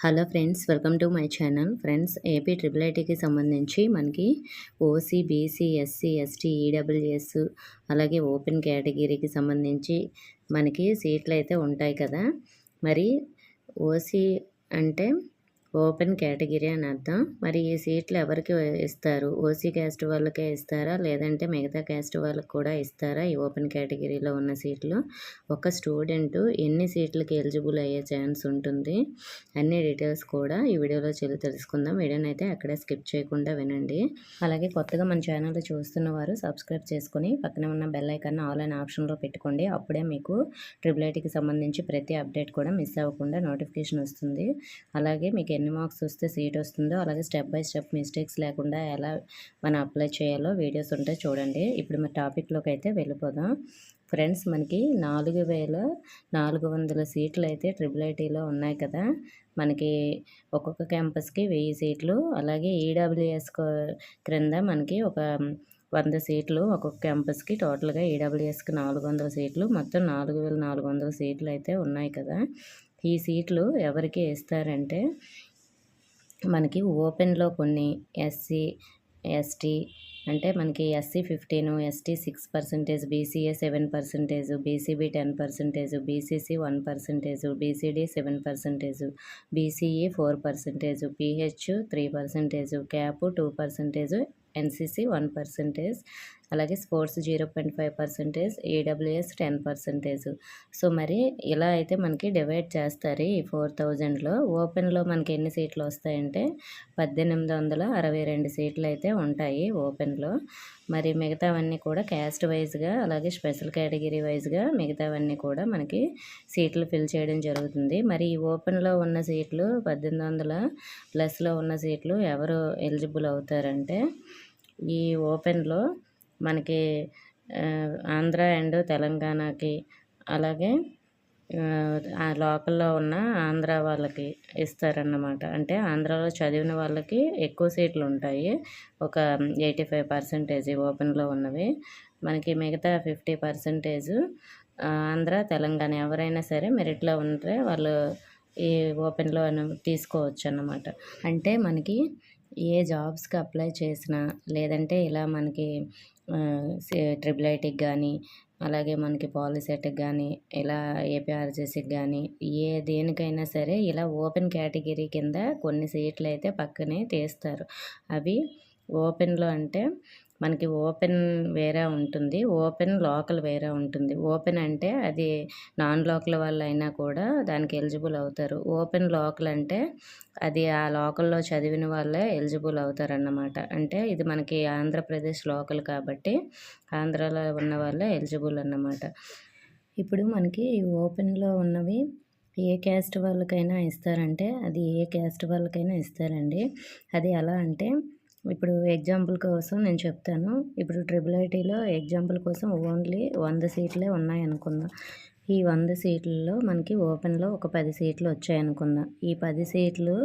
Hello friends, welcome to my channel. Friends, AP triple ఐటీకి సంబంధించి మనకి OC, BC, SC, ST, EWS అలాగే open కేటగిరీకి సంబంధించి మనకి సీట్లు అయితే ఉంటాయి కదా. మరి ఓసీ అంటే ఓపెన్ కేటగిరీ అని అర్థం. మరి ఈ సీట్లు ఎవరికి ఇస్తారు? ఓసీ క్యాస్ట్ వాళ్ళకే ఇస్తారా, లేదంటే మిగతా క్యాస్ట్ వాళ్ళకి కూడా ఇస్తారా? ఈ ఓపెన్ కేటగిరీలో ఉన్న సీట్లు ఒక స్టూడెంట్ ఎన్ని సీట్లకి ఎలిజిబుల్ అయ్యే ఛాన్స్ ఉంటుంది, అన్ని డీటెయిల్స్ కూడా ఈ వీడియోలో తెలుసుకుందాం. వీడియోని అయితే అక్కడే స్కిప్ చేయకుండా వినండి. అలాగే కొత్తగా మన ఛానల్ చూస్తున్న వారు సబ్స్క్రైబ్ చేసుకుని పక్కన ఉన్న బెల్ ఐకాన్ ఆల్ అనే ఆప్షన్లో పెట్టుకోండి. అప్పుడే మీకు ట్రిపుల్ ఐటీకి సంబంధించి ప్రతి అప్డేట్ కూడా మిస్ అవ్వకుండా నోటిఫికేషన్ వస్తుంది. అలాగే మీకు ఎన్ని మార్క్స్ వస్తే సీట్ వస్తుందో, అలాగే స్టెప్ బై స్టెప్ మిస్టేక్స్ లేకుండా ఎలా మనం అప్లై చేయాలో వీడియోస్ ఉంటాయి, చూడండి. ఇప్పుడు మన టాపిక్లోకి అయితే వెళ్ళిపోదాం. ఫ్రెండ్స్, మనకి 4400 సీట్లు అయితే ట్రిపుల్ ఐటీలో ఉన్నాయి కదా. మనకి ఒక్కొక్క క్యాంపస్కి 1000 సీట్లు, అలాగే ఈడబ్ల్యూఎస్ క్రింద మనకి ఒక 100 సీట్లు ఒక్కొక్క క్యాంపస్కి. టోటల్గా ఈడబ్ల్యూఎస్కి 400 సీట్లు, మొత్తం 4400 సీట్లు అయితే ఉన్నాయి కదా. ఈ సీట్లు ఎవరికి ఇస్తారంటే మనకి ఓపెన్లో కొన్ని ఎస్సీ, ఎస్టీ అంటే మనకి SC 15, ST 6%, BCA 7%, BCB 10%, BCC 1%, BCD 7%, BCE 4%, PH 3%, CAP 2%, NCC 1%, అలాగే స్పోర్ట్స్ 0.5%, ఈడబ్ల్యూఎస్ 10%. సో మరి ఇలా అయితే మనకి డివైడ్ చేస్తారు. ఈ 4000లో ఓపెన్లో మనకి ఎన్ని సీట్లు వస్తాయంటే 1862 సీట్లు అయితే ఉంటాయి ఓపెన్లో. మరి మిగతావన్నీ కూడా క్యాస్ట్ వైజ్గా, అలాగే స్పెషల్ కేటగిరీ వైజ్గా మిగతావన్నీ కూడా మనకి సీట్లు ఫిల్ చేయడం జరుగుతుంది. మరి ఈ ఓపెన్లో ఉన్న సీట్లు 1800+లో ఉన్న సీట్లు ఎవరు ఎలిజిబుల్ అవుతారంటే, ఈ ఓపెన్లో మనకి ఆంధ్ర అండ్ తెలంగాణకి, అలాగే లోకల్లో ఉన్న ఆంధ్ర వాళ్ళకి ఇస్తారన్నమాట. అంటే ఆంధ్రాలో చదివిన వాళ్ళకి ఎక్కువ సీట్లు ఉంటాయి, ఒక 85% ఓపెన్లో ఉన్నవి. మనకి మిగతా 50% ఆంధ్ర, తెలంగాణ ఎవరైనా సరే మెరిట్లో ఉంటే వాళ్ళు ఈ ఓపెన్లో తీసుకోవచ్చు అన్నమాట. అంటే మనకి ఏ జాబ్స్కి అప్లై చేసినా, లేదంటే ఇలా మనకి ట్రిపుల్ ఐటీకి కానీ, అలాగే మనకి పాలిసెట్కి కానీ, ఇలా ఏపీఆర్జేసీకి కానీ, దేనికైనా సరే ఇలా ఓపెన్ కేటగిరీ కింద కొన్ని సీట్లు అయితే పక్కనే తీస్తారు. అవి ఓపెన్లో అంటే మనకి ఓపెన్ వేరే ఉంటుంది, ఓపెన్ లోకల్ వేరే ఉంటుంది. ఓపెన్ అంటే అది నాన్ లోకల్ వాళ్ళు అయినా కూడా దానికి ఎలిజిబుల్ అవుతారు. ఓపెన్ లోకల్ అంటే అది ఆ లోకల్లో చదివిన వాళ్ళే ఎలిజిబుల్ అవుతారన్నమాట. అంటే ఇది మనకి ఆంధ్రప్రదేశ్ లోకల్ కాబట్టి ఆంధ్రాలో ఉన్న వాళ్ళే ఎలిజిబుల్ అన్నమాట. ఇప్పుడు మనకి ఓపెన్లో ఉన్నవి ఏ క్యాస్ట్ వాళ్ళకైనా ఇస్తారంటే అది ఏ క్యాస్ట్ వాళ్ళకైనా ఇస్తారండి. అది ఎలా అంటే, ఇప్పుడు ఎగ్జాంపుల్ కోసం నేను చెప్తాను. ఇప్పుడు ట్రిపుల్ ఐటీలో ఎగ్జాంపుల్ కోసం ఓన్లీ 100 సీట్లే ఉన్నాయనుకుందాం. ఈ 100 సీట్లలో మనకి ఓపెన్లో ఒక 10 సీట్లు వచ్చాయనుకుందాం. ఈ 10 సీట్లు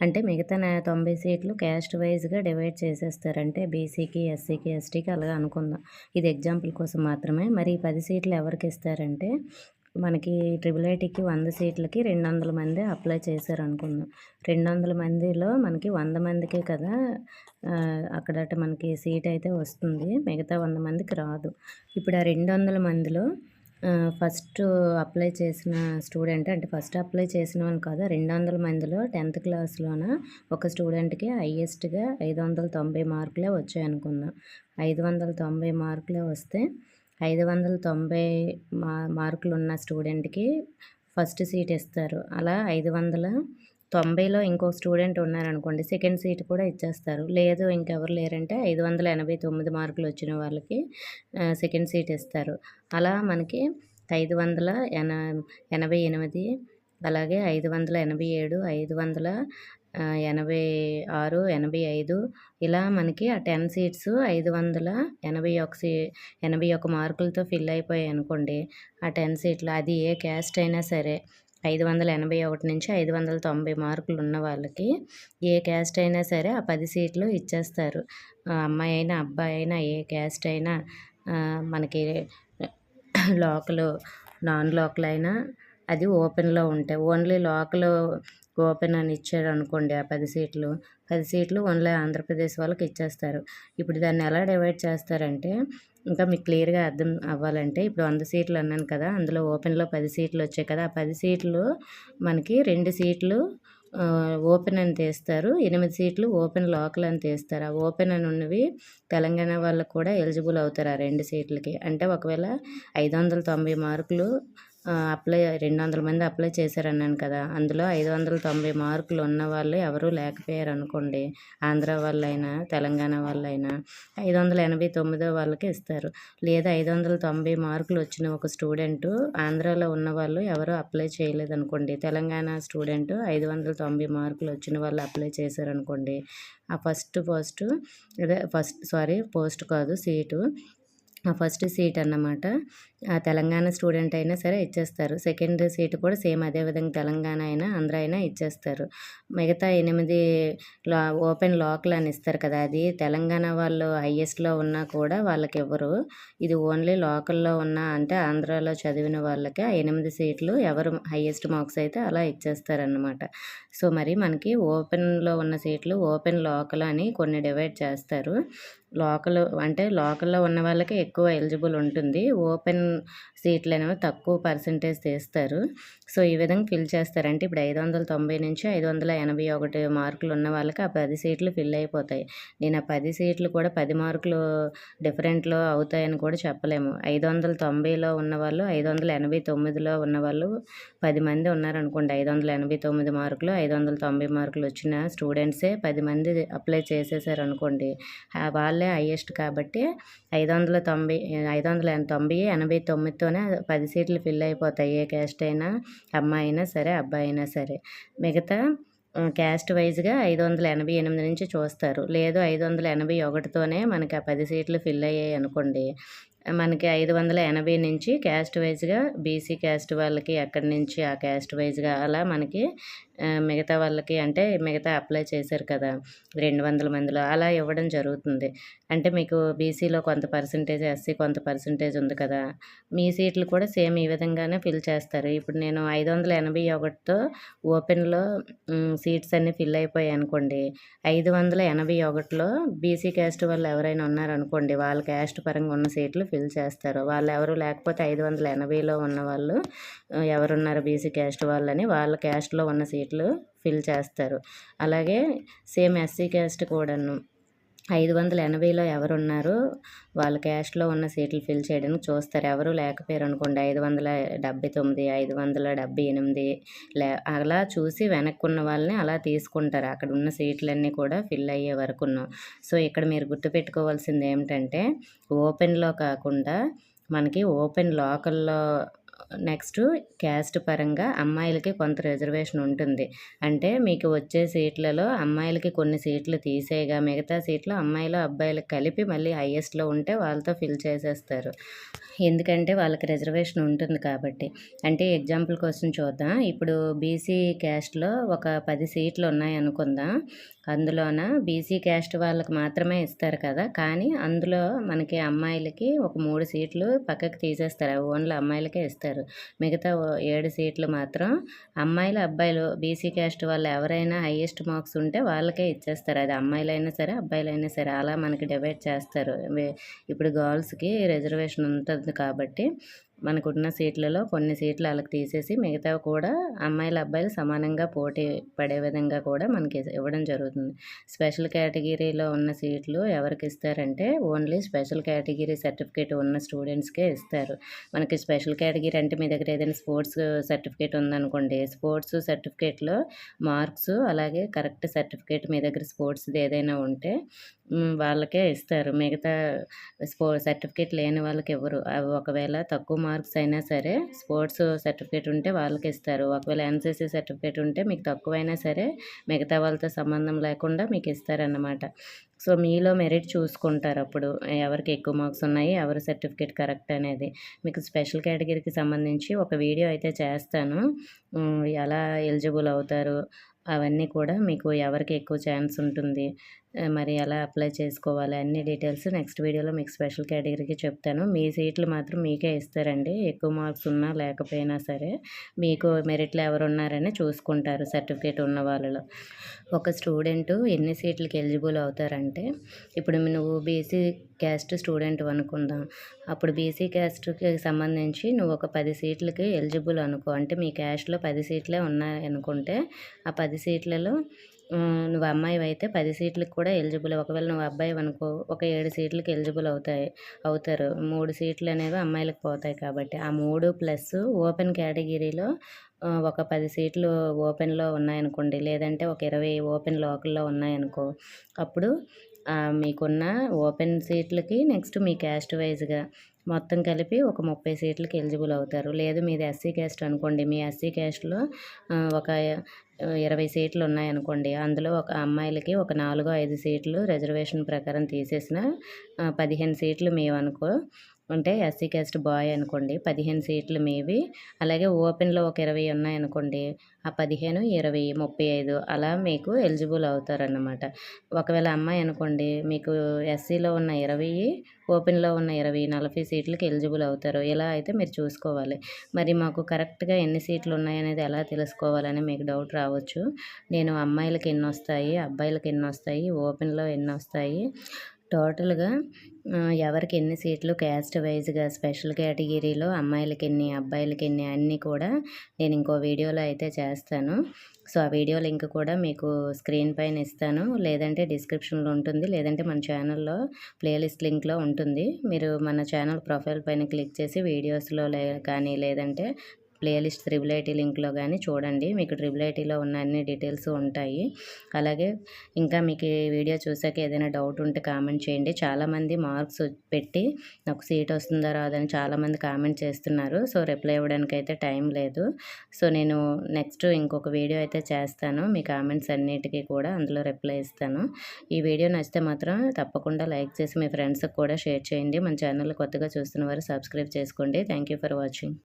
అంటే మిగతా 90 సీట్లు క్యాస్ట్ వైజ్గా డివైడ్ చేసేస్తారు. అంటే బీసీకి, ఎస్సీకి, ఎస్టీకి అలాగా అనుకుందాం. ఇది ఎగ్జాంపుల్ కోసం మాత్రమే. మరి ఈ 10 సీట్లు ఎవరికి ఇస్తారంటే, మనకి ట్రిపుల్ ఐటీకి 100 సీట్లకి 200 మంది అప్లై చేశారనుకుందాం. 200 మందిలో మనకి 100 మందికే కదా అక్కడట మనకి సీట్ అయితే వస్తుంది, మిగతా 100 మందికి రాదు. ఇప్పుడు ఆ 200 మందిలో ఫస్ట్ అప్లై చేసిన స్టూడెంట్, అంటే ఫస్ట్ అప్లై చేసిన వాళ్ళు కాదు, 200 మందిలో 10th క్లాస్లోన ఒక స్టూడెంట్కి హైయెస్ట్గా 590 మార్కులే వచ్చాయనుకుందాం. 590 మార్కులే వస్తే 590 మార్కులు ఉన్న స్టూడెంట్కి ఫస్ట్ సీట్ ఇస్తారు. అలా 590లో ఇంకో స్టూడెంట్ ఉన్నారనుకోండి, సెకండ్ సీట్ కూడా ఇచ్చేస్తారు. లేదు ఇంకెవరు లేరంటే 589 మార్కులు వచ్చిన వాళ్ళకి సెకండ్ సీట్ ఇస్తారు. అలా మనకి 588, అలాగే 587, 586, 85 ఇలా మనకి ఆ 10 సీట్స్ 581 మార్కులతో ఫిల్ అయిపోయాయి అనుకోండి. ఆ 10 సీట్లు అది ఏ క్యాస్ట్ అయినా సరే 581 నుంచి 590 మార్కులు ఉన్న వాళ్ళకి ఏ క్యాస్ట్ అయినా సరే ఆ 10 సీట్లు ఇచ్చేస్తారు. అమ్మాయి అయినా అబ్బాయి అయినా ఏ క్యాస్ట్ అయినా మనకి లోకల్ నాన్ లోకల్ అయినా అది ఓపెన్లో ఉంటాయి. ఓన్లీ లోకల్ ఓపెన్ అని ఇచ్చారనుకోండి ఆ 10 సీట్లు ఓన్లీ ఆంధ్రప్రదేశ్ వాళ్ళకి ఇచ్చేస్తారు. ఇప్పుడు దాన్ని ఎలా డివైడ్ చేస్తారంటే, ఇంకా మీకు క్లియర్‌గా అర్థం అవ్వాలంటే, ఇప్పుడు 100 సీట్లు అన్నాను కదా! అందులో ఓపెన్‌లో 10 సీట్లు వచ్చాయి కదా! ఆ 10 సీట్లు మనకి 2 సీట్లు ఓపెన్ అని తీస్తారు. 8 సీట్లు ఓపెన్ లోకల్ అని తీస్తారు. ఆ ఓపెన్ అని ఉన్నవి తెలంగాణ వాళ్ళకి కూడా ఎలిజిబుల్ అవుతారు ఆ 2 సీట్లకి. అంటే ఒకవేళ 590 మార్కులు 200 మంది అప్లై చేశారన్నాను కదా! అందులో 590 మార్కులు ఉన్నవాళ్ళు ఎవరూ లేకపోయారనుకోండి, ఆంధ్ర వాళ్ళైనా, తెలంగాణ వాళ్ళైనా 589 వాళ్ళకి ఇస్తారు. లేదా 590 మార్కులు వచ్చిన ఒక స్టూడెంటు ఆంధ్రాలో ఉన్నవాళ్ళు ఎవరు అప్లై చేయలేదనుకోండి, తెలంగాణ స్టూడెంటు 590 మార్కులు వచ్చిన వాళ్ళు అప్లై చేశారనుకోండి, ఆ పోస్ట్ కాదు సీటు. ఆ ఫస్ట్ సీట్ అన్నమాట ఆ తెలంగాణ స్టూడెంట్ అయినా సరే ఇచ్చేస్తారు. సెకండ్ సీట్ కూడా సేమ్ అదే విధంగా తెలంగాణ అయినా, ఆంధ్ర అయినా ఇచ్చేస్తారు. మిగతా 8 ఓపెన్ లోకల్ అని ఇస్తారు కదా! అది తెలంగాణ వాళ్ళు హైయెస్ట్‌లో ఉన్నా కూడా వాళ్ళకివ్వరు. ఇది ఓన్లీ లోకల్‌లో ఉన్న అంటే ఆంధ్రాలో చదివిన వాళ్ళకి ఆ 8 సీట్లు ఎవరు హైయెస్ట్ మార్క్స్ అయితే అలా ఇచ్చేస్తారన్నమాట. సో, మరి మనకి ఓపెన్‌లో ఉన్న సీట్లు ఓపెన్, లోకల్ అని కొన్ని డివైడ్ చేస్తారు. లోకల్‌లో ఉన్న వాళ్ళకి ఎక్కువ ఎలిజిబుల్ ఉంటుంది. ఓపెన్ సీట్లనేవి తక్కువ పర్సెంటేజ్ తీస్తారు. సో, ఈ విధంగా ఫిల్ చేస్తారు. అంటే ఇప్పుడు 590 నుంచి 581 మార్కులు ఉన్న వాళ్ళకి ఆ 10 సీట్లు ఫిల్ అయిపోతాయి. నేను ఆ 10 సీట్లు కూడా 10 మార్కులు డిఫరెంట్‌లో అవుతాయని కూడా చెప్పలేము. 590లో ఉన్నవాళ్ళు, 589లో ఉన్నవాళ్ళు 10 మంది ఉన్నారనుకోండి. 589 మార్కులు, 590 మార్కులు వచ్చిన స్టూడెంట్సే 10 మంది అప్లై చేసేసారనుకోండి. వాళ్ళే హైయెస్ట్ కాబట్టి 590, 89తోనే 10 సీట్లు ఫిల్ అయిపోతాయి. ఏ క్యాస్ట్ అయినా, అమ్మాయి అయినా సరే, అబ్బాయి అయినా సరే. మిగతా క్యాస్ట్ వైజ్‌గా 588 నుంచి చూస్తారు. లేదు 581తోనే మనకి ఆ 10 సీట్లు ఫిల్ అయ్యాయనుకోండి, మనకి 580 నుంచి క్యాస్ట్ వైజ్‌గా బీసీ క్యాస్ట్ వాళ్ళకి ఎక్కడి నుంచి ఆ క్యాస్ట్ వైజ్‌గా అలా మనకి మిగతా వాళ్ళకి అంటే మిగతా అప్లై చేశారు కదా! 200 మందిలో అలా ఇవ్వడం జరుగుతుంది. అంటే మీకు బీసీలో కొంత పర్సెంటేజ్, ఎస్సీ కొంత పర్సెంటేజ్ ఉంది కదా! మీ సీట్లు కూడా సేమ్ ఈ విధంగానే ఫిల్ చేస్తారు. ఇప్పుడు నేను 581తో ఓపెన్‌లో సీట్స్ అన్నీ ఫిల్ అయిపోయాయనుకోండి. 581లో బీసీ క్యాస్ట్ వాళ్ళు ఎవరైనా ఉన్నారనుకోండి, వాళ్ళ క్యాస్ట్ పరంగా ఉన్న సీట్లు ఫిల్ చేస్తారు. వాళ్ళెవరు లేకపోతే 580లో ఉన్నవాళ్ళు ఎవరున్నారు బీసీ క్యాస్ట్ వాళ్ళని వాళ్ళ క్యాస్ట్‌లో ఉన్న సీట్లు ఫిల్ చేస్తారు. అలాగే సేమ్ ఎస్సీ క్యాస్ట్ కూడాను 580లో ఎవరున్నారో వాళ్ళ క్యాస్ట్‌లో ఉన్న సీట్లు ఫిల్ చేయడానికి చూస్తారు. ఎవరు లేకపోయారనుకోండి 579, 578 అలా చూసి వెనక్కున్న వాళ్ళని అలా తీసుకుంటారు. అక్కడ ఉన్న సీట్లన్నీ కూడా ఫిల్ అయ్యే వరకును. సో, ఇక్కడ మీరు గుర్తుపెట్టుకోవాల్సింది ఏమిటంటే ఓపెన్‌లో కాకుండా మనకి ఓపెన్ లోకల్‌లో నెక్స్ట్ క్యాస్ట్ పరంగా అమ్మాయిలకి కొంత రిజర్వేషన్ ఉంటుంది. అంటే మీకు వచ్చే సీట్లలో అమ్మాయిలకి కొన్ని సీట్లు తీసేయగా మిగతా సీట్లు అమ్మాయిలు, అబ్బాయిలు కలిపి మళ్ళీ హైయెస్ట్‌లో ఉంటే వాళ్ళతో ఫిల్ చేసేస్తారు. ఎందుకంటే వాళ్ళకి రిజర్వేషన్ ఉంటుంది కాబట్టి. అంటే ఎగ్జాంపుల్ కోసం చూద్దాం. ఇప్పుడు బీసీ క్యాస్ట్‌లో ఒక 10 సీట్లు ఉన్నాయనుకుందాం. అందులోన బీసీ క్యాస్ట్ వాళ్ళకి మాత్రమే ఇస్తారు కదా! కానీ అందులో మనకి అమ్మాయిలకి ఒక 3 సీట్లు పక్కకు తీసేస్తారు. అవి ఓన్లీ అమ్మాయిలకే ఇస్తారు. మిగతా 7 సీట్లు మాత్రం అమ్మాయిలు, అబ్బాయిలు బీసీ క్యాస్ట్ వాళ్ళు ఎవరైనా హైయెస్ట్ మార్క్స్ ఉంటే వాళ్ళకే ఇచ్చేస్తారు. అది అమ్మాయిలైనా సరే, అబ్బాయిలైనా సరే అలా మనకి డివైడ్ చేస్తారు. ఇప్పుడు గర్ల్స్‌కి రిజర్వేషన్ ఉంటుంది కాబట్టి మనకున్న సీట్లలో కొన్ని సీట్లు ఆళ్ళకి తీసేసి మిగతావి కూడా అమ్మాయిలు, అబ్బాయిలు సమానంగా పోటీ పడే విధంగా కూడా మనకి ఇవ్వడం జరుగుతుంది. స్పెషల్ కేటగిరీలో ఉన్న సీట్లు ఎవరికిస్తారంటే ఓన్లీ స్పెషల్ కేటగిరీ సర్టిఫికేట్ ఉన్న స్టూడెంట్స్‌కే ఇస్తారు. మనకి స్పెషల్ కేటగిరీ అంటే మీ దగ్గర ఏదైనా స్పోర్ట్స్ సర్టిఫికేట్ ఉందనుకోండి. స్పోర్ట్స్ సర్టిఫికేట్‌లో మార్క్స్ అలాగే కరెక్ట్ సర్టిఫికేట్ మీ దగ్గర స్పోర్ట్స్‌ది ఏదైనా ఉంటే వాళ్ళకే ఇస్తారు. మిగతా సర్టిఫికేట్ లేని వాళ్ళకివ్వరు. అవి ఒకవేళ తక్కువ మార్క్స్ అయినా సరే స్పోర్ట్స్ సర్టిఫికేట్ ఉంటే వాళ్ళకిస్తారు. ఒకవేళ ఎన్‌సీసీ సర్టిఫికేట్ ఉంటే మీకు తక్కువైనా సరే మిగతా వాళ్ళతో సంబంధం లేకుండా మీకు ఇస్తారన్నమాట. సో, మీలో మెరిట్ చూసుకుంటారప్పుడు. ఎవరికి ఎక్కువ మార్క్స్ ఉన్నాయి, ఎవరి సర్టిఫికేట్ కరెక్ట్ అనేది. మీకు స్పెషల్ కేటగిరీకి సంబంధించి ఒక వీడియో అయితే చేస్తాను. ఎలా ఎలిజిబుల్ అవుతారు అవన్నీ కూడా మీకు ఎవరికి ఎక్కువ ఛాన్స్ ఉంటుంది మరి ఎలా అప్లై చేసుకోవాలి అన్ని డీటెయిల్స్ నెక్స్ట్ వీడియోలో మీకు స్పెషల్ కేటగిరీకి చెప్తాను. మీ సీట్లు మాత్రం మీకే ఇస్తారండి. ఎక్కువ మార్క్స్ ఉన్నా లేకపోయినా సరే మీకు మెరిట్లో ఎవరున్నారని చూసుకుంటారు సర్టిఫికేట్ ఉన్న వాళ్ళలో. ఒక స్టూడెంటు ఎన్ని సీట్లకి ఎలిజిబుల్ అవుతారంటే, ఇప్పుడు నువ్వు బీసీ క్యాస్ట్ స్టూడెంట్ అనుకుందాం. అప్పుడు బీసీ క్యాస్ట్‌కి సంబంధించి నువ్వు ఒక 10 సీట్లకి ఎలిజిబుల్ అనుకో. అంటే మీ క్యాస్ట్‌లో 10 సీట్లే ఉన్నాయనుకుంటే, ఆ 10 సీట్లలో నువ్వు అమ్మాయివైతే 10 సీట్లకి కూడా ఎలిజిబుల్. ఒకవేళ నువ్వు అబ్బాయివనుకో ఒక 7 సీట్లకి ఎలిజిబుల్ అవుతారు. 3 సీట్లనేవి అమ్మాయిలకి పోతాయి కాబట్టి. ఆ 3 ప్లస్ ఓపెన్ కేటగిరీలో ఒక 10 సీట్లు ఓపెన్‌లో ఉన్నాయనుకోండి. లేదంటే ఒక 20 ఓపెన్ లోకల్‌లో ఉన్నాయనుకో. అప్పుడు మీకున్న ఓపెన్ సీట్లకి నెక్స్ట్ మీ క్యాస్ట్ వైస్‌గా మొత్తం కలిపి ఒక 30 సీట్లకి ఎలిజిబుల్ అవుతారు. లేదు మీది ఎస్సీ క్యాస్ట్ అనుకోండి. మీ ఎస్సీ క్యాస్ట్‌లో ఒక 20 సీట్లు ఉన్నాయనుకోండి. అందులో ఒక అమ్మాయిలకి ఒక 4, 5 సీట్లు రిజర్వేషన్ ప్రకారం తీసేసిన 15 సీట్లు మీవనుకో. అంటే ఎస్సీ క్యాస్ట్ బాయ్ అనుకోండి. 15 సీట్లు మీవి. అలాగే ఓపెన్‌లో ఒక 20 ఉన్నాయనుకోండి. ఆ 15, 20, 35 అలా మీకు ఎలిజిబుల్ అవుతారన్నమాట. ఒకవేళ అమ్మాయి అనుకోండి మీకు ఎస్సీలో ఉన్న 20, ఓపెన్‌లో ఉన్న 20, 40 సీట్లకి ఎలిజిబుల్ అవుతారు. ఇలా అయితే మీరు చూసుకోవాలి. మరి మాకు కరెక్ట్‌గా ఎన్ని సీట్లు ఉన్నాయనేది ఎలా తెలుసుకోవాలని మీకు డౌట్ రావచ్చు. నేను అమ్మాయిలకి ఎన్నొస్తాయి, అబ్బాయిలకి ఎన్నొస్తాయి, ఓపెన్‌లో ఎన్నొస్తాయి, టోటల్‌గా ఎవరికి ఎన్ని సీట్లు క్యాస్ట్ వైస్‌గా స్పెషల్ కేటగిరీలో అమ్మాయిలకెన్ని, అబ్బాయిలకెన్ని అన్నీ కూడా నేను ఇంకో వీడియోలో అయితే చేస్తాను. సో, ఆ వీడియో లింక్ కూడా మీకు స్క్రీన్ పైన ఇస్తాను. లేదంటే డిస్క్రిప్షన్‌లో ఉంటుంది. లేదంటే మన ఛానల్‌లో ప్లేలిస్ట్ లింక్‌లో ఉంటుంది. మీరు మన ఛానల్ ప్రొఫైల్ పైన క్లిక్ చేసి వీడియోస్‌లో కానీ లేదంటే ప్లేలిస్ట్ త్రిబుల్ ఐటీ లింక్‌లో గాని చూడండి. మీకు త్రిబుల్ ఐటీలో ఉన్న అన్ని డీటెయిల్స్ ఉంటాయి. అలాగే ఇంకా మీకు ఈ వీడియో చూసాక ఏదైనా డౌట్ ఉంటే కామెంట్ చేయండి. చాలామంది మార్క్స్ పెట్టి నాకు సీట్ వస్తుందా రాదా అని చాలామంది కామెంట్ చేస్తున్నారు. సో, రిప్లై ఇవ్వడానికైతే టైం లేదు. సో, నేను నెక్స్ట్ ఇంకొక వీడియో అయితే చేస్తాను. మీ కామెంట్స్ అన్నిటికి కూడా అందులో రిప్లై ఇస్తాను. ఈ వీడియో నచ్చితే మాత్రం తప్పకుండా లైక్ చేసి మీ ఫ్రెండ్స్‌కి కూడా షేర్ చేయండి. మన ఛానల్ కొత్తగా చూస్తున్న వారు సబ్స్క్రైబ్ చేసుకోండి. Thank you for watching.